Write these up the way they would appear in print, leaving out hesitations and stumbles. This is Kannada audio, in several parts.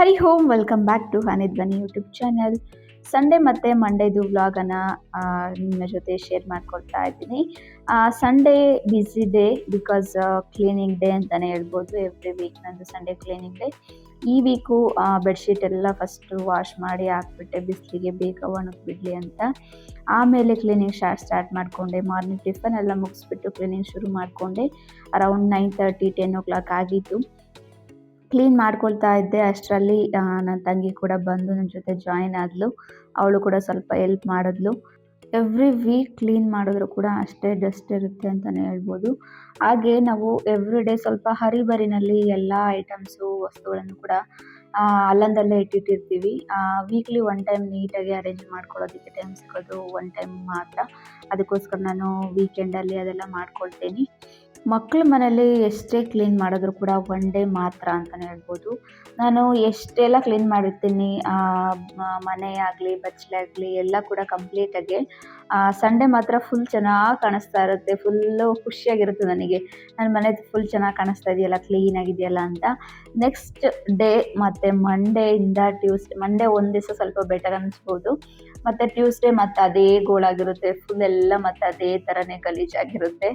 Hari Om welcome back to ಹನಿಧ್ವನಿ ಯೂಟ್ಯೂಬ್ ಚಾನಲ್. ಸಂಡೇ ಮತ್ತು ಮಂಡೇದು ವ್ಲಾಗನ್ನು ನಿಮ್ಮ ಜೊತೆ ಶೇರ್ ಮಾಡ್ಕೊಳ್ತಾ ಇದ್ದೀನಿ. Sunday busy day because cleaning day ಅಂತಲೇ ಹೇಳ್ಬೋದು. ಎವ್ರಿ ವೀಕ್ ನಂದು ಸಂಡೇ ಕ್ಲೀನಿಂಗ್ ಡೇ. ಈ ವೀಕು ಬೆಡ್ಶೀಟ್ ಎಲ್ಲ ಫಸ್ಟು ವಾಶ್ ಮಾಡಿ ಹಾಕ್ಬಿಟ್ಟೆ ಬಿಸಿಲಿಗೆ ಬೇಗ ಒಣಗಿಬಿಡಲಿ ಅಂತ. ಆಮೇಲೆ ಕ್ಲೀನಿಂಗ್ ಸ್ಟಾರ್ಟ್ ಮಾಡಿಕೊಂಡೆ. ಮಾರ್ನಿಂಗ್ ಟಿಫನ್ ಎಲ್ಲ ಮುಗಿಸ್ಬಿಟ್ಟು ಕ್ಲೀನಿಂಗ್ ಶುರು ಮಾಡಿಕೊಂಡೆ. ಅರೌಂಡ್ 9:30 10 o'clock ಆಗಿತ್ತು. ಕ್ಲೀನ್ ಮಾಡ್ಕೊಳ್ತಾ ಇದ್ದೆ. ಅಷ್ಟರಲ್ಲಿ ನನ್ನ ತಂಗಿ ಕೂಡ ಬಂದು ನನ್ನ ಜೊತೆ ಜಾಯಿನ್ ಆದಳು. ಅವಳು ಕೂಡ ಸ್ವಲ್ಪ ಹೆಲ್ಪ್ ಮಾಡಿದ್ಲು. ಎವ್ರಿ ವೀಕ್ ಕ್ಲೀನ್ ಮಾಡಿದ್ರು ಕೂಡ ಅಷ್ಟೇ ಡಸ್ಟ್ ಇರುತ್ತೆ ಅಂತಲೇ ಹೇಳ್ಬೋದು. ಹಾಗೆ ನಾವು ಎವ್ರಿ ಡೇ ಸ್ವಲ್ಪ ಹರಿಬರಿನಲ್ಲಿ ಎಲ್ಲ ಐಟಮ್ಸು ವಸ್ತುಗಳನ್ನು ಕೂಡ ಅಲ್ಲಂದಲ್ಲೇ ಇಟ್ಟಿರ್ತೀವಿ. ವೀಕ್ಲಿ ಒನ್ ಟೈಮ್ ನೀಟಾಗಿ ಅರೇಂಜ್ ಮಾಡ್ಕೊಳ್ಳೋದಕ್ಕೆ ಟೈಮ್ ಸಿಗೋದು ಒನ್ ಟೈಮ್ ಮಾತ್ರ. ಅದಕ್ಕೋಸ್ಕರ ನಾನು ವೀಕೆಂಡಲ್ಲಿ ಅದೆಲ್ಲ ಮಾಡ್ಕೊಳ್ತೀನಿ. ಮಕ್ಕಳ ಮನೇಲಿ ಎಷ್ಟೇ ಕ್ಲೀನ್ ಮಾಡಿದ್ರು ಕೂಡ ಒನ್ ಡೇ ಮಾತ್ರ ಅಂತಲೇ ಹೇಳ್ಬೋದು. ನಾನು ಎಷ್ಟೆಲ್ಲ ಕ್ಲೀನ್ ಮಾಡಿರ್ತೀನಿ, ಮನೆ ಆಗಲಿ ಬಚ್ಚಲೆ ಆಗಲಿ ಎಲ್ಲ ಕೂಡ ಕಂಪ್ಲೀಟಾಗಿ. ಸಂಡೇ ಮಾತ್ರ ಫುಲ್ ಚೆನ್ನಾಗಿ ಕಾಣಿಸ್ತಾ ಇರುತ್ತೆ. ಫುಲ್ಲು ಖುಷಿಯಾಗಿರುತ್ತೆ ನನಗೆ, ನನ್ನ ಮನೆ ಫುಲ್ ಚೆನ್ನಾಗಿ ಕಾಣಿಸ್ತಾ ಇದೆಯಲ್ಲ, ಕ್ಲೀನಾಗಿದೆಯಲ್ಲ ಅಂತ. ನೆಕ್ಸ್ಟ್ ಡೇ ಮತ್ತು ಮಂಡೇಯಿಂದ ಮಂಡೇ ಒಂದು ದಿವಸ ಸ್ವಲ್ಪ ಬೆಟರ್ ಅನ್ನಿಸ್ಬೋದು. ಮತ್ತು ಟ್ಯೂಸ್ಡೇ ಮತ್ತು ಅದೇ ಗೋಳಾಗಿರುತ್ತೆ. ಫುಲ್ ಎಲ್ಲ ಮತ್ತು ಅದೇ ಥರನೇ ಗಲೀಜಾಗಿರುತ್ತೆ.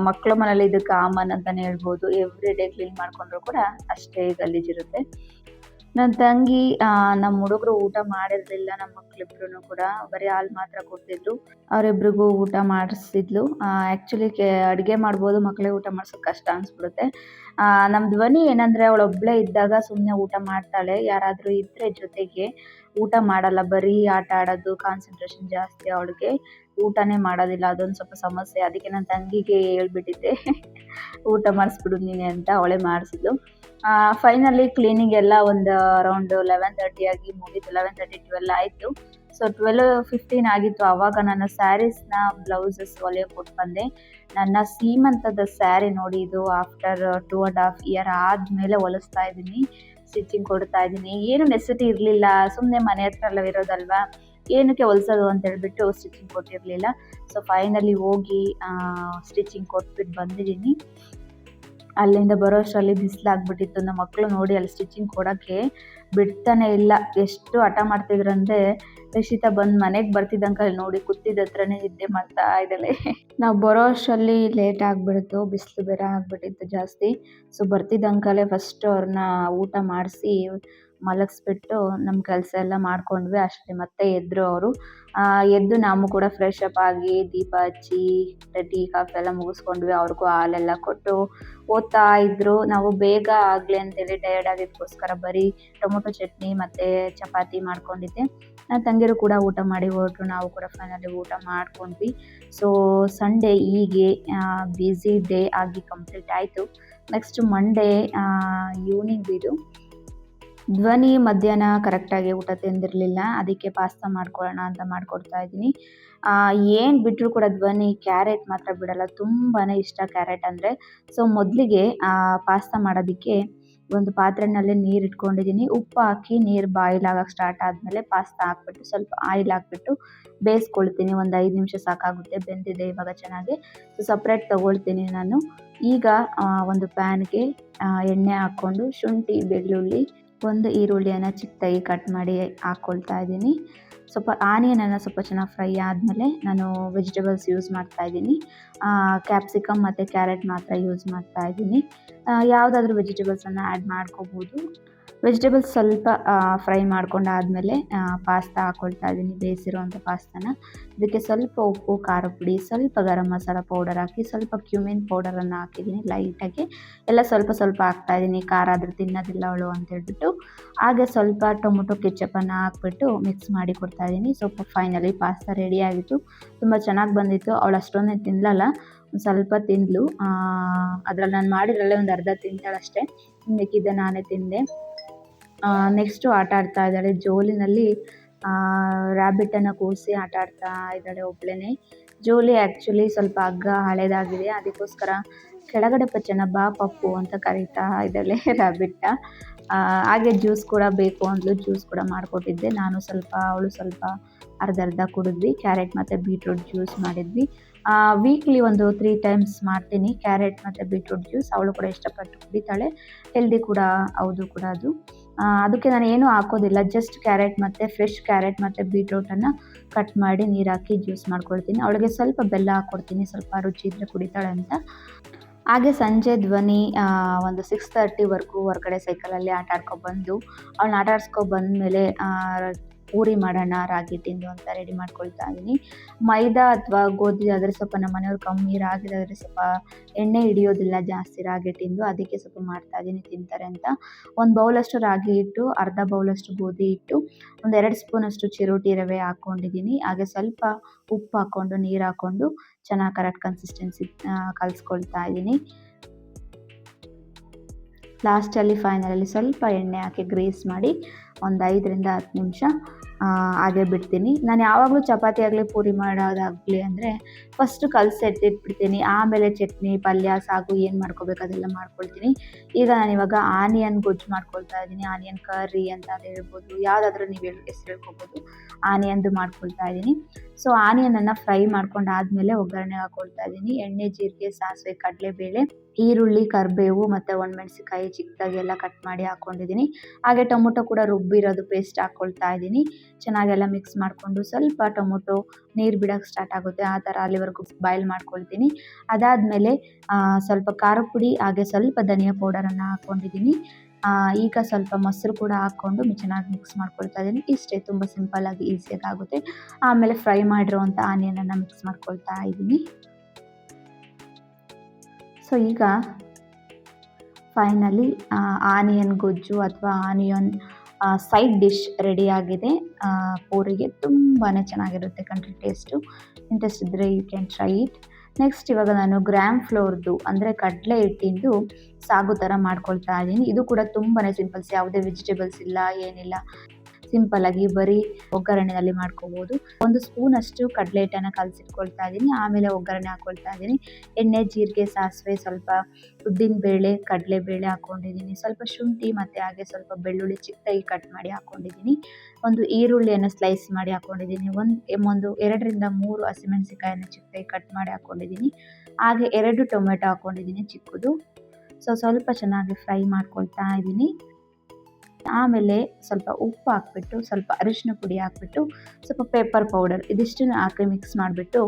ಮಕ್ಕಳ ಮನೇಲಿ ಇದು ಕಾಮನ್ ಅಂತಲೇ ಹೇಳ್ಬೋದು. ಎವ್ರಿ ಡೇ ಕ್ಲೀನ್ ಮಾಡಿಕೊಂಡ್ರು ಕೂಡ ಅಷ್ಟೇ ಗಲೀಜಿರುತ್ತೆ. ನನ್ನ ತಂಗಿ ನಮ್ಮ ಹುಡುಗರು ಊಟ ಮಾಡಿರಲಿಲ್ಲ. ನಮ್ಮ ಮಕ್ಕಳಿಬ್ರು ಕೂಡ ಬರೀ ಹಾಲು ಮಾತ್ರ ಕೊಡ್ತಿದ್ರು. ಅವರಿಬ್ರಿಗೂ ಊಟ ಮಾಡಿಸಿದ್ಲು. ಆ್ಯಕ್ಚುಲಿ ಅಡುಗೆ ಮಾಡ್ಬೋದು, ಮಕ್ಕಳಿಗೆ ಊಟ ಮಾಡಿಸೋದು ಕಷ್ಟ ಅನಿಸ್ಬಿಡುತ್ತೆ. ನಮ್ಮ ಧ್ವನಿ ಏನಂದರೆ, ಅವಳೊಬ್ಬಳೇ ಇದ್ದಾಗ ಸುಮ್ಮನೆ ಊಟ ಮಾಡ್ತಾಳೆ. ಯಾರಾದರೂ ಇದ್ದರೆ ಜೊತೆಗೆ ಊಟ ಮಾಡಲ್ಲ, ಬರೀ ಆಟ ಆಡೋದು, ಕಾನ್ಸಂಟ್ರೇಷನ್ ಜಾಸ್ತಿ ಅವಳಿಗೆ. ಊಟನೇ ಮಾಡೋದಿಲ್ಲ, ಅದೊಂದು ಸ್ವಲ್ಪ ಸಮಸ್ಯೆ. ಅದಕ್ಕೆ ನನ್ನ ತಂಗಿಗೆ ಹೇಳ್ಬಿಟ್ಟಿದ್ದೆ ಊಟ ಮಾಡಿಸ್ಬಿಡು ನೀನೆ ಅಂತ. ಅವಳೇ ಮಾಡಿಸಿದ್ಲು. ಫೈನಲಿ ಕ್ಲೀನಿಂಗ್ ಎಲ್ಲ ಒಂದು ಅರೌಂಡ್ 11:30 ಆಗಿ ಮುಗೀತು. 11:30 12 ಆಯಿತು. ಸೊ 12:15 ಆಗಿತ್ತು. ಆವಾಗ ನನ್ನ ಸ್ಯಾರೀಸ್ನ ಬ್ಲೌಸಸ್ ಹೊಲಿಯೋಕೆ ಕೊಟ್ಟು ಬಂದೆ. ನನ್ನ ಸೀಮಂತದ ಸ್ಯಾರಿ ನೋಡಿ, ಇದು ಆಫ್ಟರ್ 2.5 year ಆದಮೇಲೆ ಹೊಲಿಸ್ತಾ ಇದ್ದೀನಿ, ಸ್ಟಿಚಿಂಗ್ ಕೊಡ್ತಾ ಇದ್ದೀನಿ. ಏನು ನೆಸೆಸಿಟಿ ಇರಲಿಲ್ಲ, ಸುಮ್ಮನೆ ಮನೆ ಹತ್ರ ಎಲ್ಲ ಇರೋದಲ್ವಾ, ಏನಕ್ಕೆ ಹೊಲಿಸೋದು ಅಂತ ಹೇಳ್ಬಿಟ್ಟು ಸ್ಟಿಚಿಂಗ್ ಕೊಟ್ಟಿರಲಿಲ್ಲ. ಸೊ ಫೈನಲಿ ಹೋಗಿ ಸ್ಟಿಚಿಂಗ್ ಕೊಟ್ಬಿಟ್ಟು ಬಂದಿದ್ದೀನಿ. ಅಲ್ಲಿಂದ ಬರೋ ಅಷ್ಟರಲ್ಲಿ ಬಿಸಿಲಾಗ್ಬಿಟ್ಟಿತ್ತು. ನಮ್ಮ ಮಕ್ಕಳು ನೋಡಿ ಅಲ್ಲಿ ಸ್ಟಿಚಿಂಗ್ ಕೊಡೋಕ್ಕೆ ಬಿಡ್ತಾನೆ ಇಲ್ಲ. ಎಷ್ಟು ಹಠ ಮಾಡ್ತಿದ್ರು ಅಂದರೆ, ರಕ್ಷಿತಾ ಬಂದು ಮನೆಗೆ ಬರ್ತಿದ್ದಂಗೆ ಅಲ್ಲಿ ನೋಡಿ ಕೂತಿದ್ದ ಹತ್ರನೇ ನಿದ್ದೆ ಮಾಡ್ತಾ ಇದ್ದಾಳೆ. ನಾವು ಬರೋ ಅಷ್ಟರಲ್ಲಿ ಲೇಟ್ ಆಗಿಬಿಡ್ತು, ಬಿಸಿಲು ಬೇರೆ ಆಗಿಬಿಟ್ಟಿತ್ತು ಜಾಸ್ತಿ. ಸೊ ಬರ್ತಿದ್ದಂಕಲೇ ಫಸ್ಟ್ ಅವ್ರನ್ನ ಊಟ ಮಾಡಿಸಿ ಮಲಗಿಸ್ಬಿಟ್ಟು ನಮ್ಮ ಕೆಲಸ ಎಲ್ಲ ಮಾಡ್ಕೊಂಡ್ವಿ. ಅಷ್ಟೇ ಮತ್ತೆ ಎದ್ದರು ಅವರು. ಎದ್ದು ನಾವು ಕೂಡ ಫ್ರೆಶ್ ಅಪ್ ಆಗಿ ದೀಪ ಹಚ್ಚಿ ಟೀ ಕಾಫಿ ಎಲ್ಲ ಮುಗಿಸ್ಕೊಂಡ್ವಿ. ಅವ್ರಿಗೂ ಹಾಲೆಲ್ಲ ಕೊಟ್ಟು ಓದ್ತಾ ಇದ್ದರು. ನಾವು ಬೇಗ ಆಗಲಿ ಅಂತೇಳಿ ಟಯರ್ಡ್ ಆಗಿದ್ದಕ್ಕೋಸ್ಕರ ಬರೀ ಟೊಮೊಟೊ ಚಟ್ನಿ ಮತ್ತು ಚಪಾತಿ ಮಾಡ್ಕೊಂಡಿದ್ದೆ. ನನ್ನ ತಂಗಿರು ಕೂಡ ಊಟ ಮಾಡಿ ಹೊರಟರು. ನಾವು ಕೂಡ ಫೈನಲಿ ಊಟ ಮಾಡ್ಕೊಂಡ್ವಿ. ಸೊ ಸಂಡೇ ಹೀಗೆ ಬ್ಯುಸಿ ಡೇ ಆಗಿ ಕಂಪ್ಲೀಟ್ ಆಯಿತು. ನೆಕ್ಸ್ಟ್ ಮಂಡೇ ಈವ್ನಿಂಗ್ ಇದು. ಧ್ವನಿ ಮಧ್ಯಾಹ್ನ ಕರೆಕ್ಟಾಗಿ ಊಟ ತಿಂದಿರಲಿಲ್ಲ, ಅದಕ್ಕೆ ಪಾಸ್ತಾ ಮಾಡ್ಕೊಳ್ಳೋಣ ಅಂತ ಮಾಡಿಕೊಡ್ತಾ ಇದ್ದೀನಿ. ಏನು ಬಿಟ್ಟರು ಕೂಡ ಧ್ವನಿ ಕ್ಯಾರೆಟ್ ಮಾತ್ರ ಬಿಡಲ್ಲ, ತುಂಬಾ ಇಷ್ಟ ಕ್ಯಾರೆಟ್ ಅಂದರೆ. ಸೊ ಮೊದಲಿಗೆ ಪಾಸ್ತಾ ಮಾಡೋದಕ್ಕೆ ಒಂದು ಪಾತ್ರೆಯಲ್ಲಿ ನೀರು ಇಟ್ಕೊಂಡಿದ್ದೀನಿ. ಉಪ್ಪು ಹಾಕಿ ನೀರು ಬಾಯ್ಲ್ ಆಗೋಕ್ಕೆ ಸ್ಟಾರ್ಟ್ ಆದಮೇಲೆ ಪಾಸ್ತಾ ಹಾಕ್ಬಿಟ್ಟು ಸ್ವಲ್ಪ ಆಯಿಲ್ ಹಾಕ್ಬಿಟ್ಟು ಬೇಯಿಸ್ಕೊಳ್ತೀನಿ. ಒಂದು 5 ನಿಮಿಷ ಸಾಕಾಗುತ್ತೆ. ಬೆಂದಿದೆ ಇವಾಗ ಚೆನ್ನಾಗಿ. ಸೊ ಸಪ್ರೇಟ್ ತೊಗೊಳ್ತೀನಿ ನಾನು. ಈಗ ಒಂದು ಪ್ಯಾನ್ಗೆ ಎಣ್ಣೆ ಹಾಕ್ಕೊಂಡು ಶುಂಠಿ ಬೆಳ್ಳುಳ್ಳಿ ಒಂದು ಈರುಳ್ಳಿಯನ್ನು ಚಿಕ್ಕದಾಗಿ ಕಟ್ ಮಾಡಿ ಹಾಕ್ಕೊಳ್ತಾ ಇದ್ದೀನಿ. ಸ್ವಲ್ಪ ಆನಿಯನನ್ನು ಸ್ವಲ್ಪ ಚೆನ್ನಾಗಿ ಫ್ರೈ ಆದಮೇಲೆ ನಾನು ವೆಜಿಟೇಬಲ್ಸ್ ಯೂಸ್ ಮಾಡ್ತಾ ಇದ್ದೀನಿ. ಕ್ಯಾಪ್ಸಿಕಮ್ ಮತ್ತು ಕ್ಯಾರೆಟ್ ಮಾತ್ರ ಯೂಸ್ ಮಾಡ್ತಾ ಇದ್ದೀನಿ. ಯಾವುದಾದ್ರೂ ವೆಜಿಟೇಬಲ್ಸನ್ನು ಆ್ಯಡ್ ಮಾಡ್ಕೋಬೋದು. ವೆಜಿಟೇಬಲ್ಸ್ ಸ್ವಲ್ಪ ಫ್ರೈ ಮಾಡ್ಕೊಂಡಾದಮೇಲೆ ಪಾಸ್ತಾ ಹಾಕ್ಕೊಳ್ತಾ ಇದ್ದೀನಿ, ಬೇಯಿಸಿರೋವಂಥ ಪಾಸ್ತಾನ. ಇದಕ್ಕೆ ಸ್ವಲ್ಪ ಉಪ್ಪು, ಖಾರ ಪುಡಿ, ಸ್ವಲ್ಪ ಗರಂ ಮಸಾಲ ಪೌಡರ್ ಹಾಕಿ, ಸ್ವಲ್ಪ ಕ್ಯುಮಿನ್ ಪೌಡರನ್ನು ಹಾಕಿದ್ದೀನಿ ಲೈಟಾಗಿ. ಎಲ್ಲ ಸ್ವಲ್ಪ ಸ್ವಲ್ಪ ಹಾಕ್ತಾಯಿದ್ದೀನಿ, ಖಾರ ಆದರೂ ತಿನ್ನೋದಿಲ್ಲ ಅವಳು ಅಂತೇಳ್ಬಿಟ್ಟು. ಹಾಗೆ ಸ್ವಲ್ಪ ಟೊಮೊಟೊ ಕೆಚಪನ್ನು ಹಾಕ್ಬಿಟ್ಟು ಮಿಕ್ಸ್ ಮಾಡಿ ಕೊಡ್ತಾಯಿದ್ದೀನಿ. ಸ್ವಲ್ಪ ಫೈನಲಿ ಪಾಸ್ತಾ ರೆಡಿಯಾಗಿತ್ತು. ತುಂಬ ಚೆನ್ನಾಗಿ ಬಂದಿತ್ತು. ಅವಳು ಅಷ್ಟೊಂದೇ ತಿನ್ನಲ್ಲ, ಒಂದು ಸ್ವಲ್ಪ ತಿಂದಳು. ಅದರಲ್ಲಿ ನಾನು ಮಾಡಿದ್ರಲ್ಲೇ ಒಂದು ಅರ್ಧ ತಿಂತಾಳಷ್ಟೇ, ಮಿಕ್ಕಿದ್ದ ನಾನೇ ತಿಂದೆ. ನೆಕ್ಸ್ಟು ಆಟ ಆಡ್ತಾ ಇದ್ದಾಳೆ. ಜೋಲಿನಲ್ಲಿ ರ್ಯಾಬಿಟನ್ನು ಕೂರಿಸಿ ಆಟ ಆಡ್ತಾ ಇದ್ದಾಳೆ ಒಬ್ಬಳೇ. ಜೋಲಿ ಆ್ಯಕ್ಚುಲಿ ಸ್ವಲ್ಪ ಹಗ್ಗ ಹಳೇದಾಗಿದೆ, ಅದಕ್ಕೋಸ್ಕರ ಕೆಳಗಡೆ ಪಚ್ಚನ ಬಾ ಪಪ್ಪು ಅಂತ ಕರೀತಾ ಇದ್ದಾಳೆ ರ್ಯಾಬಿಟ್ಟ. ಹಾಗೆ ಜ್ಯೂಸ್ ಕೂಡ ಬೇಕು ಅಂದ್ಲು, ಜ್ಯೂಸ್ ಕೂಡ ಮಾಡಿಕೊಟ್ಟಿದ್ದೆ. ನಾನು ಸ್ವಲ್ಪ, ಅವಳು ಸ್ವಲ್ಪ ಅರ್ಧ ಕುಡಿದ್ವಿ. ಕ್ಯಾರೆಟ್ ಮತ್ತು ಬೀಟ್ರೂಟ್ ಜ್ಯೂಸ್ ಮಾಡಿದ್ವಿ. ವೀಕ್ಲಿ ಒಂದು 3 times ಮಾಡ್ತೀನಿ ಕ್ಯಾರೆಟ್ ಮತ್ತು ಬೀಟ್ರೂಟ್ ಜ್ಯೂಸ್. ಅವಳು ಕೂಡ ಇಷ್ಟಪಟ್ಟು ಕುಡಿತಾಳೆ. ಹೆಲ್ದಿ ಕೂಡ ಹೌದು ಕೂಡ ಅದು. ಅದಕ್ಕೆ ನಾನು ಏನೂ ಹಾಕೋದಿಲ್ಲ, ಜಸ್ಟ್ ಕ್ಯಾರೆಟ್ ಮತ್ತು ಫ್ರೆಶ್ ಕ್ಯಾರೆಟ್ ಮತ್ತು ಬೀಟ್ರೂಟನ್ನು ಕಟ್ ಮಾಡಿ ನೀರು ಹಾಕಿ ಜ್ಯೂಸ್ ಮಾಡ್ಕೊಳ್ತೀನಿ. ಅವಳಿಗೆ ಸ್ವಲ್ಪ ಬೆಲ್ಲ ಹಾಕ್ಕೊಡ್ತೀನಿ, ಸ್ವಲ್ಪ ರುಚಿ ಇದ್ದರೆ ಕುಡಿತಾಳೆ ಅಂತ. ಹಾಗೆ ಸಂಜೆ ಧ್ವನಿ ಒಂದು 6:30ವರೆಗೂ ಹೊರಗಡೆ ಸೈಕಲಲ್ಲಿ ಆಟ ಆಡ್ಕೊಬಂದು, ಅವಳನ್ನ ಆಟ ಆಡಿಸ್ಕೊಬಂದ್ಮೇಲೆ ಪೂರಿ ಮಾಡೋಣ ರಾಗಿ ಹಿಟ್ಟಿಂದು ಅಂತ ರೆಡಿ ಮಾಡ್ಕೊಳ್ತಾ ಇದ್ದೀನಿ. ಮೈದಾ ಅಥವಾ ಗೋಧಿ ಆದರೆ ಸ್ವಲ್ಪ ನಮ್ಮ ಮನೆಯವ್ರು ಕಮ್ಮಿ, ರಾಗಿದಾದರೆ ಸ್ವಲ್ಪ ಎಣ್ಣೆ ಹಿಡಿಯೋದಿಲ್ಲ ಜಾಸ್ತಿ ರಾಗಿ ಹಿಟ್ಟಿಂದು, ಅದಕ್ಕೆ ಸ್ವಲ್ಪ ಮಾಡ್ತಾ ಇದ್ದೀನಿ ತಿಂತಾರೆ ಅಂತ. 1 ಬೌಲಷ್ಟು ರಾಗಿ ಹಿಟ್ಟು, ಅರ್ಧ ಬೌಲಷ್ಟು ಗೋಧಿ ಹಿಟ್ಟು, ಒಂದು 2 ಸ್ಪೂನಷ್ಟು ಚಿರೋಟಿ ರವೆ ಹಾಕ್ಕೊಂಡಿದ್ದೀನಿ. ಹಾಗೆ ಸ್ವಲ್ಪ ಉಪ್ಪು ಹಾಕ್ಕೊಂಡು ನೀರು ಹಾಕ್ಕೊಂಡು ಚೆನ್ನಾಗಿ ಕರೆಕ್ಟ್ ಕನ್ಸಿಸ್ಟೆನ್ಸಿ ಕಲಿಸ್ಕೊಳ್ತಾ ಇದ್ದೀನಿ. ಲಾಸ್ಟಲ್ಲಿ ಫೈನಲಲ್ಲಿ ಸ್ವಲ್ಪ ಎಣ್ಣೆ ಹಾಕಿ ಗ್ರೀಸ್ ಮಾಡಿ ಒಂದು 5ರಿಂದ 10 ನಿಮಿಷ ಹಾಗೆ ಬಿಡ್ತೀನಿ. ನಾನು ಯಾವಾಗಲೂ ಚಪಾತಿ ಆಗಲಿ ಪೂರಿ ಮಾಡೋದಾಗಲಿ ಅಂದರೆ ಫಸ್ಟು ಕಲಸಿ ಎತ್ತಿಟ್ಬಿಡ್ತೀನಿ, ಆಮೇಲೆ ಚಟ್ನಿ ಪಲ್ಯ ಸಾಗು ಏನು ಮಾಡ್ಕೋಬೇಕು ಅದೆಲ್ಲ ಮಾಡ್ಕೊಳ್ತೀನಿ. ಈಗ ನಾನಿವಾಗ ಆನಿಯನ್ ಗೊಜ್ಜು ಮಾಡ್ಕೊಳ್ತಾ ಇದ್ದೀನಿ. ಆನಿಯನ್ ಕರ್ರಿ ಅಂತ ಹೇಳ್ಬೋದು, ಯಾವುದಾದ್ರೂ ನೀವು ಹೆಸರು ಹೇಳ್ಕೊಬೋದು. ಆನಿಯನ್ದು ಮಾಡ್ಕೊಳ್ತಾ ಇದ್ದೀನಿ. ಸೊ ಆನಿಯನನ್ನು ಫ್ರೈ ಮಾಡ್ಕೊಂಡಾದಮೇಲೆ ಒಗ್ಗರಣೆ ಹಾಕ್ಕೊಳ್ತಾ ಇದ್ದೀನಿ. ಎಣ್ಣೆ, ಜೀರಿಗೆ, ಸಾಸಿವೆ, ಕಡಲೆಬೇಳೆ, ಈರುಳ್ಳಿ, ಕರಿಬೇವು ಮತ್ತು ಒಣಮೆಣಸಿಕಾಯಿ ಚಿಕ್ಕದಾಗಿ ಎಲ್ಲ ಕಟ್ ಮಾಡಿ ಹಾಕ್ಕೊಂಡಿದ್ದೀನಿ. ಹಾಗೆ ಟೊಮೊಟೊ ಕೂಡ ರುಬ್ಬಿರೋದು ಪೇಸ್ಟ್ ಹಾಕ್ಕೊಳ್ತಾ ಇದ್ದೀನಿ. ಚೆನ್ನಾಗೆಲ್ಲ ಮಿಕ್ಸ್ ಮಾಡಿಕೊಂಡು ಸ್ವಲ್ಪ ಟೊಮೊಟೊ ನೀರು ಬಿಡೋಕ್ಕೆ ಸ್ಟಾರ್ಟ್ ಆಗುತ್ತೆ, ಆ ಥರ ಅಲ್ಲಿವರೆಗೂ ಬಾಯ್ಲ್ ಮಾಡ್ಕೊಳ್ತೀನಿ. ಅದಾದಮೇಲೆ ಸ್ವಲ್ಪ ಖಾರದ ಪುಡಿ ಹಾಗೆ ಸ್ವಲ್ಪ ಧನಿಯಾ ಪೌಡರನ್ನು ಹಾಕ್ಕೊಂಡಿದ್ದೀನಿ. ಈಗ ಸ್ವಲ್ಪ ಮೊಸರು ಕೂಡ ಹಾಕ್ಕೊಂಡು ಚೆನ್ನಾಗಿ ಮಿಕ್ಸ್ ಮಾಡ್ಕೊಳ್ತಾ ಇದ್ದೀನಿ. ಇಷ್ಟೇ, ತುಂಬ ಸಿಂಪಲ್ಲಾಗಿ ಈಸಿಯಾಗಿ ಆಗುತ್ತೆ. ಆಮೇಲೆ ಫ್ರೈ ಮಾಡಿರೋವಂಥ ಆನಿಯನನ್ನು ಮಿಕ್ಸ್ ಮಾಡ್ಕೊಳ್ತಾ ಇದ್ದೀನಿ. ಸೊ ಈಗ ಫೈನಲಿ ಆನಿಯನ್ ಗೊಜ್ಜು ಅಥವಾ ಆನಿಯನ್ ಸೈಡ್ ಡಿಶ್ ರೆಡಿಯಾಗಿದೆ. ಪೂರಿಗೆ ತುಂಬಾ ಚೆನ್ನಾಗಿರುತ್ತೆ ಕಂಡ್ರಿ ಟೇಸ್ಟು. ಇಂಟ್ರೆಸ್ಟ್ ಇದ್ದರೆ you can try it. Next ಇವಾಗ ನಾನು ಗ್ರಾಮ್ ಫ್ಲೋರ್ದು ಅಂದರೆ ಕಡಲೆ ಹಿಟ್ಟಿಂದು ಸಾಗು ಥರ ಮಾಡ್ಕೊಳ್ತಾ ಇದ್ದೀನಿ. ಇದು ಕೂಡ ತುಂಬಾ ಸಿಂಪಲ್ಸ್, ಯಾವುದೇ ವೆಜಿಟೇಬಲ್ಸ್ ಇಲ್ಲ, ಏನಿಲ್ಲ, ಸಿಂಪಲ್ಲಾಗಿ ಬರೀ ಒಗ್ಗರಣೆಯಲ್ಲಿ ಮಾಡ್ಕೋಬೋದು. 1 ಸ್ಪೂನಷ್ಟು ಕಡಲೆ ಹಿಟ್ಟನ್ನು ಕಲಸಿಟ್ಕೊಳ್ತಾ ಇದ್ದೀನಿ. ಆಮೇಲೆ ಒಗ್ಗರಣೆ ಹಾಕ್ಕೊಳ್ತಾ ಇದ್ದೀನಿ. ಎಣ್ಣೆ, ಜೀರಿಗೆ, ಸಾಸಿವೆ, ಸ್ವಲ್ಪ ಉದ್ದಿನಬೇಳೆ, ಕಡಲೆಬೇಳೆ ಹಾಕ್ಕೊಂಡಿದ್ದೀನಿ. ಸ್ವಲ್ಪ ಶುಂಠಿ ಮತ್ತು ಹಾಗೆ ಸ್ವಲ್ಪ ಬೆಳ್ಳುಳ್ಳಿ ಚಿಕ್ಕದಾಗಿ ಕಟ್ ಮಾಡಿ ಹಾಕ್ಕೊಂಡಿದ್ದೀನಿ. ಒಂದು ಈರುಳ್ಳಿಯನ್ನು ಸ್ಲೈಸ್ ಮಾಡಿ ಹಾಕ್ಕೊಂಡಿದ್ದೀನಿ. ಒಂದು 2ರಿಂದ 3 ಹಸಿಮೆಣಸಿಕಾಯನ್ನು ಚಿಕ್ಕದಾಗಿ ಕಟ್ ಮಾಡಿ ಹಾಕ್ಕೊಂಡಿದ್ದೀನಿ. ಹಾಗೆ 2 ಟೊಮೆಟೊ ಹಾಕ್ಕೊಂಡಿದ್ದೀನಿ ಚಿಕ್ಕದು. ಸೊ ಸ್ವಲ್ಪ ಚೆನ್ನಾಗಿ ಫ್ರೈ ಮಾಡ್ಕೊಳ್ತಾ ಇದ್ದೀನಿ. ಆಮೇಲೆ ಸ್ವಲ್ಪ ಉಪ್ಪು ಹಾಕ್ಬಿಟ್ಟು, ಸ್ವಲ್ಪ ಅರಿಶಿನ ಪುಡಿ ಹಾಕ್ಬಿಟ್ಟು, ಸ್ವಲ್ಪ ಪೆಪ್ಪರ್ ಪೌಡರ್ ಇದಿಷ್ಟನ್ನು ಹಾಕಿ ಮಿಕ್ಸ್ ಮಾಡಿಬಿಟ್ಟು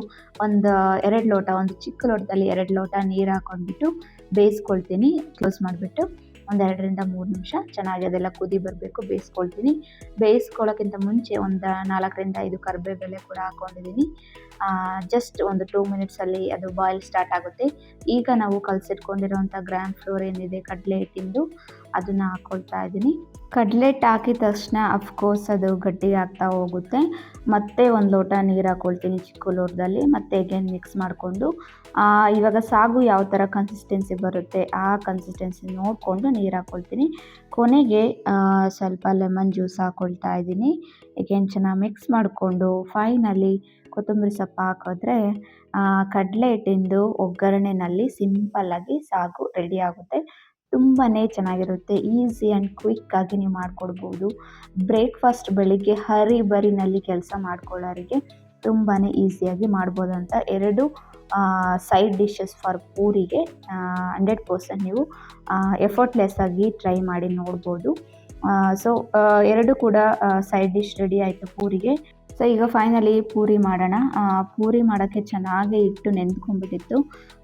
ಒಂದು 2 ಲೋಟ, ಒಂದು ಚಿಕ್ಕ ಲೋಟದಲ್ಲಿ 2 ಲೋಟ ನೀರು ಹಾಕ್ಕೊಂಡ್ಬಿಟ್ಟು ಬೇಯಿಸ್ಕೊಳ್ತೀನಿ. ಕ್ಲೋಸ್ ಮಾಡಿಬಿಟ್ಟು ಒಂದು 2ರಿಂದ 3 ನಿಮಿಷ ಚೆನ್ನಾಗಿ ಅದೆಲ್ಲ ಕುದಿ ಬರಬೇಕು, ಬೇಯಿಸ್ಕೊಳ್ತೀನಿ. ಬೇಯಿಸ್ಕೊಳ್ಳೋಕ್ಕಿಂತ ಮುಂಚೆ ಒಂದು 4ರಿಂದ 5 ಕರಿಬೇವು ಕೂಡ ಹಾಕ್ಕೊಂಡಿದ್ದೀನಿ. ಜಸ್ಟ್ ಒಂದು 2 ಮಿನಿಟ್ಸಲ್ಲಿ ಅದು ಬಾಯ್ಲ್ ಸ್ಟಾರ್ಟ್ ಆಗುತ್ತೆ. ಈಗ ನಾವು ಕಲಸಿಟ್ಕೊಂಡಿರೋಂಥ ಗ್ರಾಮ್ ಫ್ಲೋರ್ ಏನಿದೆ ಕಡಲೆ ಹಿಟ್ಟಿಂದು, ಅದನ್ನು ಹಾಕ್ಕೊಳ್ತಾ ಇದ್ದೀನಿ. ಕಡಲೆ ಹಿಟ್ಟು ಹಾಕಿದ ತಕ್ಷಣ ಅಫ್ಕೋರ್ಸ್ ಅದು ಗಟ್ಟಿಗೆ ಆಗ್ತಾ ಹೋಗುತ್ತೆ. ಮತ್ತೆ 1 ಲೋಟ ನೀರು ಹಾಕ್ಕೊಳ್ತೀನಿ ಚಿಕ್ಕ ಲೋಟದಲ್ಲಿ. ಮತ್ತೆ ಅಗೇನ್ ಮಿಕ್ಸ್ ಮಾಡಿಕೊಂಡು ಇವಾಗ ಸಾಗು ಯಾವ ಥರ ಕನ್ಸಿಸ್ಟೆನ್ಸಿ ಬರುತ್ತೆ ಆ ಕನ್ಸಿಸ್ಟೆನ್ಸಿ ನೋಡಿಕೊಂಡು ನೀರು ಹಾಕ್ಕೊಳ್ತೀನಿ. ಕೊನೆಗೆ ಸ್ವಲ್ಪ ಲೆಮನ್ ಜ್ಯೂಸ್ ಹಾಕ್ಕೊಳ್ತಾ ಇದ್ದೀನಿ. ಅಗೇನ್ ಚೆನ್ನಾಗಿ ಮಿಕ್ಸ್ ಮಾಡಿಕೊಂಡು ಫೈನಲಿ ಕೊತ್ತಂಬರಿ ಸೊಪ್ಪು ಹಾಕಿದ್ರೆ ಕಡಲೆ ಹಿಟ್ಟಿಂದು ಒಗ್ಗರಣೆನಲ್ಲಿ ಸಿಂಪಲ್ಲಾಗಿ ಸಾಗು ರೆಡಿ ಆಗುತ್ತೆ. ತುಂಬಾ ಚೆನ್ನಾಗಿರುತ್ತೆ. ಈಸಿ ಆ್ಯಂಡ್ ಕ್ವಿಕ್ಕಾಗಿ ನೀವು ಮಾಡಿಕೊಡ್ಬೋದು. ಬ್ರೇಕ್ಫಾಸ್ಟ್ ಬೆಳಿಗ್ಗೆ ಹರಿಬರಿನಲ್ಲಿ ಕೆಲಸ ಮಾಡ್ಕೊಳ್ಳೋರಿಗೆ ತುಂಬಾ ಈಸಿಯಾಗಿ ಮಾಡ್ಬೋದಂತ 2 ಸೈಡ್ ಡಿಶಸ್ ಫಾರ್ ಪೂರಿಗೆ 100% ನೀವು ಎಫರ್ಟ್ಲೆಸ್ ಆಗಿ ಟ್ರೈ ಮಾಡಿ ನೋಡ್ಬೋದು. ಸೊ 2 ಕೂಡ ಸೈಡ್ ಡಿಶ್ ರೆಡಿ ಆಯಿತು ಪೂರಿಗೆ. ಸೊ ಈಗ ಫೈನಲಿ ಪೂರಿ ಮಾಡೋಣ. ಪೂರಿ ಮಾಡೋಕ್ಕೆ ಚೆನ್ನಾಗಿ ಹಿಟ್ಟು ನೆಂದ್ಕೊಂಡ್ಬಿಟ್ಟಿತ್ತು.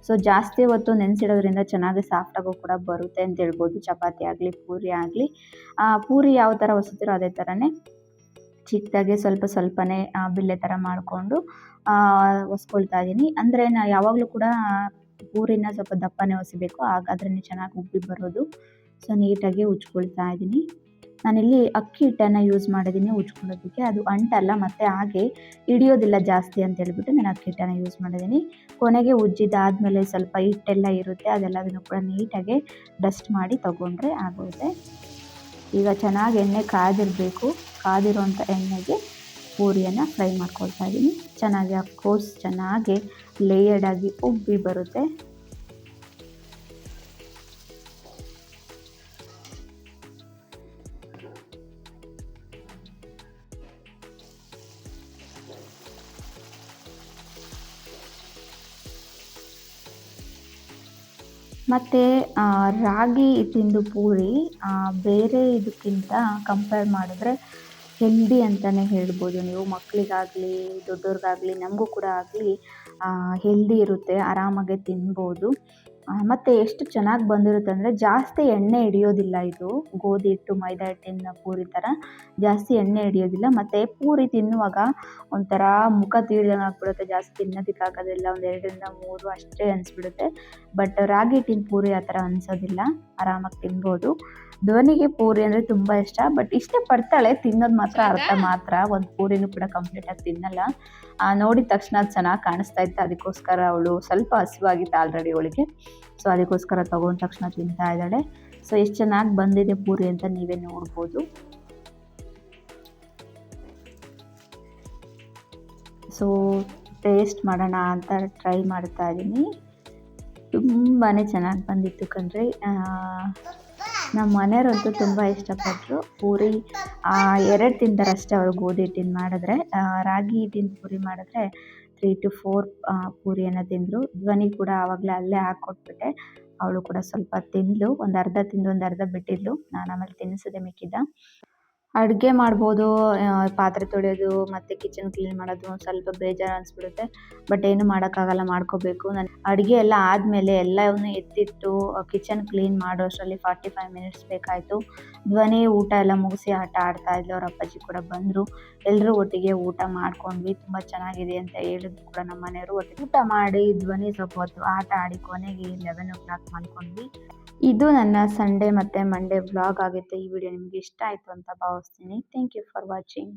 ಸೊ ಜಾಸ್ತಿ ಹೊತ್ತು ನೆನೆಸಿಡೋದ್ರಿಂದ ಚೆನ್ನಾಗಿ ಸಾಫ್ಟಾಗೂ ಕೂಡ ಬರುತ್ತೆ ಅಂತ ಹೇಳ್ಬೋದು, ಚಪಾತಿ ಆಗಲಿ ಪೂರಿ ಆಗಲಿ. ಪೂರಿ ಯಾವ ಥರ ಹೊಸಿತೀರೋ ಅದೇ ಥರನೇ ಚಿಕ್ಕದಾಗಿ ಸ್ವಲ್ಪನೇ ಬಿಲ್ಲೆ ಥರ ಮಾಡಿಕೊಂಡು ಹೊಸ್ಕೊಳ್ತಾ ಇದ್ದೀನಿ. ಅಂದರೆ ನಾನು ಯಾವಾಗಲೂ ಕೂಡ ಪೂರಿನ ಸ್ವಲ್ಪ ದಪ್ಪನೇ ಹೊಸಿಬೇಕು, ಹಾಗಾದ್ರೇ ಚೆನ್ನಾಗಿ ಉಬ್ಬಿ ಬರೋದು. ಸೊ ನೀಟಾಗಿ ಉಜ್ಕೊಳ್ತಾ ಇದ್ದೀನಿ. ನಾನಿಲ್ಲಿ ಅಕ್ಕಿ ಹಿಟ್ಟನ್ನು ಯೂಸ್ ಮಾಡಿದ್ದೀನಿ ಉಜ್ಕೊಳ್ಳೋದಕ್ಕೆ, ಅದು ಅಂಟಲ್ಲ ಮತ್ತು ಹಾಗೆ ಹಿಡಿಯೋದಿಲ್ಲ ಜಾಸ್ತಿ ಅಂತ ಹೇಳ್ಬಿಟ್ಟು ನಾನು ಅಕ್ಕಿ ಹಿಟ್ಟನ್ನು ಯೂಸ್ ಮಾಡಿದ್ದೀನಿ. ಕೊನೆಗೆ ಉಜ್ಜಿದಾದಮೇಲೆ ಸ್ವಲ್ಪ ಹಿಟ್ಟೆಲ್ಲ ಇರುತ್ತೆ, ಅದೆಲ್ಲದನ್ನು ಕೂಡ ನೀಟಾಗಿ ಡಸ್ಟ್ ಮಾಡಿ ತಗೊಂಡ್ರೆ ಆಗುತ್ತೆ. ಈಗ ಚೆನ್ನಾಗಿ ಎಣ್ಣೆ ಕಾದಿರಬೇಕು. ಕಾದಿರೋಂಥ ಎಣ್ಣೆಗೆ ಪೂರಿಯನ್ನು ಫ್ರೈ ಮಾಡ್ಕೊಳ್ತಾ ಇದ್ದೀನಿ. ಚೆನ್ನಾಗಿ ಅಫ್ಕೋರ್ಸ್ ಚೆನ್ನಾಗಿ ಲೇಯರ್ಡಾಗಿ ಉಬ್ಬಿ ಬರುತ್ತೆ. ಮತ್ತು ರಾಗಿ ತಿಂದು ಪೂರಿ ಬೇರೆ ಇದಕ್ಕಿಂತ ಕಂಪೇರ್ ಮಾಡಿದ್ರೆ ಹೆಲ್ದಿ ಅಂತಲೇ ಹೇಳ್ಬೋದು ನೀವು. ಮಕ್ಕಳಿಗಾಗಲಿ ದೊಡ್ಡವ್ರಿಗಾಗಲಿ ನಮಗೂ ಕೂಡ ಆಗಲಿ ಹೆಲ್ದಿ ಇರುತ್ತೆ, ಆರಾಮಾಗೆ ತಿನ್ಬೋದು. ಮತ್ತು ಎಷ್ಟು ಚೆನ್ನಾಗಿ ಬಂದಿರುತ್ತೆ ಅಂದರೆ ಜಾಸ್ತಿ ಎಣ್ಣೆ ಹಿಡಿಯೋದಿಲ್ಲ ಇದು. ಗೋಧಿ ಹಿಟ್ಟು ಮೈದಾ ಹಿಟ್ಟಿನ ಪೂರಿ ಥರ ಜಾಸ್ತಿ ಎಣ್ಣೆ ಹಿಡಿಯೋದಿಲ್ಲ. ಮತ್ತು ಪೂರಿ ತಿನ್ನುವಾಗ ಒಂಥರ ಮುಖ ತೀಳ್ದಂಗೆ ಆಗ್ಬಿಡುತ್ತೆ, ಜಾಸ್ತಿ ತಿನ್ನೋದಕ್ಕಾಗೋದಿಲ್ಲ. ಒಂದು 2-3 ಅಷ್ಟೇ ಅನಿಸ್ಬಿಡುತ್ತೆ. ಬಟ್ ರಾಗಿ ಹಿಟ್ಟಿನ ಪೂರಿ ಆ ಥರ ಅನಿಸೋದಿಲ್ಲ, ಆರಾಮಾಗಿ ತಿನ್ಬೋದು. ಧ್ವನಿಗೆ ಪೂರಿ ಅಂದರೆ ತುಂಬ ಇಷ್ಟ, ಬಟ್ ಇಷ್ಟಪಡ್ತಾಳೆ, ತಿನ್ನೋದು ಮಾತ್ರ ಅರ್ಧ ಮಾತ್ರ. ಒಂದು ಪೂರಿನೂ ಕೂಡ ಕಂಪ್ಲೀಟಾಗಿ ತಿನ್ನಲ್ಲ. ನೋಡಿದ ತಕ್ಷಣ ಅದು ಚೆನ್ನಾಗಿ ಕಾಣಿಸ್ತಾ ಇತ್ತು, ಅದಕ್ಕೋಸ್ಕರ ಅವಳು ಸ್ವಲ್ಪ ಹಸಿವಾಗಿತ್ತು ಆಲ್ರೆಡಿ ಅವಳಿಗೆ. ಸೊ ಅದಕ್ಕೋಸ್ಕರ ತೊಗೊಂಡ ತಕ್ಷಣ ತಿಂತಾ ಇದ್ದಾಳೆ. ಸೊ ಎಷ್ಟು ಚೆನ್ನಾಗಿ ಬಂದಿದೆ ಪೂರಿ ಅಂತ ನೀವೇ ನೋಡ್ಬೋದು. ಸೊ ಟೇಸ್ಟ್ ಮಾಡೋಣ ಅಂತ ಟ್ರೈ ಮಾಡ್ತಾ ಇದ್ದೀನಿ. ತುಂಬಾ ಚೆನ್ನಾಗಿ ಬಂದಿತ್ತು ಕಣ್ರಿ. ನಮ್ಮ ಮನೆಯವರಂತೂ ತುಂಬ ಇಷ್ಟಪಟ್ಟರು. ಪೂರಿ 2 ತಿಂತಾರಷ್ಟೇ ಅವರು ಗೋಧಿ ಹಿಟ್ಟಿನ ಮಾಡಿದ್ರೆ. ರಾಗಿ ಹಿಟ್ಟಿನ ಪೂರಿ ಮಾಡಿದ್ರೆ 3-4 ಪೂರಿಯನ್ನು ತಿಂದರು. ಧ್ವನಿ ಕೂಡ ಆವಾಗಲೇ ಅಲ್ಲೇ ಹಾಕ್ಕೊಟ್ಬಿಟ್ಟೆ. ಅವಳು ಕೂಡ ಸ್ವಲ್ಪ ತಿಂದಳು, ಒಂದು ಅರ್ಧ ತಿಂದು ಒಂದು ಅರ್ಧ ಬಿಟ್ಟಿದ್ಲು. ನಾನು ಆಮೇಲೆ ತಿನ್ನಿಸಿದೆ ಮಿಕ್ಕಿದ್ದ. ಅಡುಗೆ ಮಾಡ್ಬೋದು, ಪಾತ್ರೆ ತೊಳೆಯೋದು ಮತ್ತು ಕಿಚನ್ ಕ್ಲೀನ್ ಮಾಡೋದು ಒಂದು ಸ್ವಲ್ಪ ಬೇಜಾರು ಅನಿಸ್ಬಿಡುತ್ತೆ. ಬಟ್ ಏನು ಮಾಡೋಕ್ಕಾಗಲ್ಲ, ಮಾಡ್ಕೋಬೇಕು. ನಾನು ಅಡುಗೆ ಎಲ್ಲ ಆದಮೇಲೆ ಎಲ್ಲವನ್ನೂ ಎತ್ತಿಟ್ಟು ಕಿಚನ್ ಕ್ಲೀನ್ ಮಾಡೋ ಅಷ್ಟರಲ್ಲಿ 45 ಮಿನಿಟ್ಸ್ ಬೇಕಾಯಿತು. ಧ್ವನಿ ಊಟ ಎಲ್ಲ ಮುಗಿಸಿ ಆಟ ಆಡ್ತಾಯಿದ್ಲು. ಅವ್ರ ಅಪ್ಪಾಜಿ ಕೂಡ ಬಂದರು. ಎಲ್ಲರೂ ಒಟ್ಟಿಗೆ ಊಟ ಮಾಡ್ಕೊಂಡ್ವಿ. ತುಂಬ ಚೆನ್ನಾಗಿದೆ ಅಂತ ಹೇಳಿದ್ರು ಕೂಡ ನಮ್ಮ ಮನೆಯವರು. ಒಟ್ಟಿಗೆ ಊಟ ಮಾಡಿ ಧ್ವನಿ ಸ್ವಲ್ಪ ಹೊತ್ತು ಆಟ ಆಡಿ ಕೊನೆಗೆ 11 o'clock ಮಲ್ಕೊಂಡ್ವಿ. ಇದು ನನ್ನ ಸಂಡೇ ಮತ್ತು ಮಂಡೇ ವ್ಲಾಗ್ ಆಗಿತ್ತು. ಈ ವಿಡಿಯೋ ನಿಮಗೆ ಇಷ್ಟ ಆಯಿತು ಅಂತ ಭಾವಿಸ್ತೀನಿ. Thank you for watching.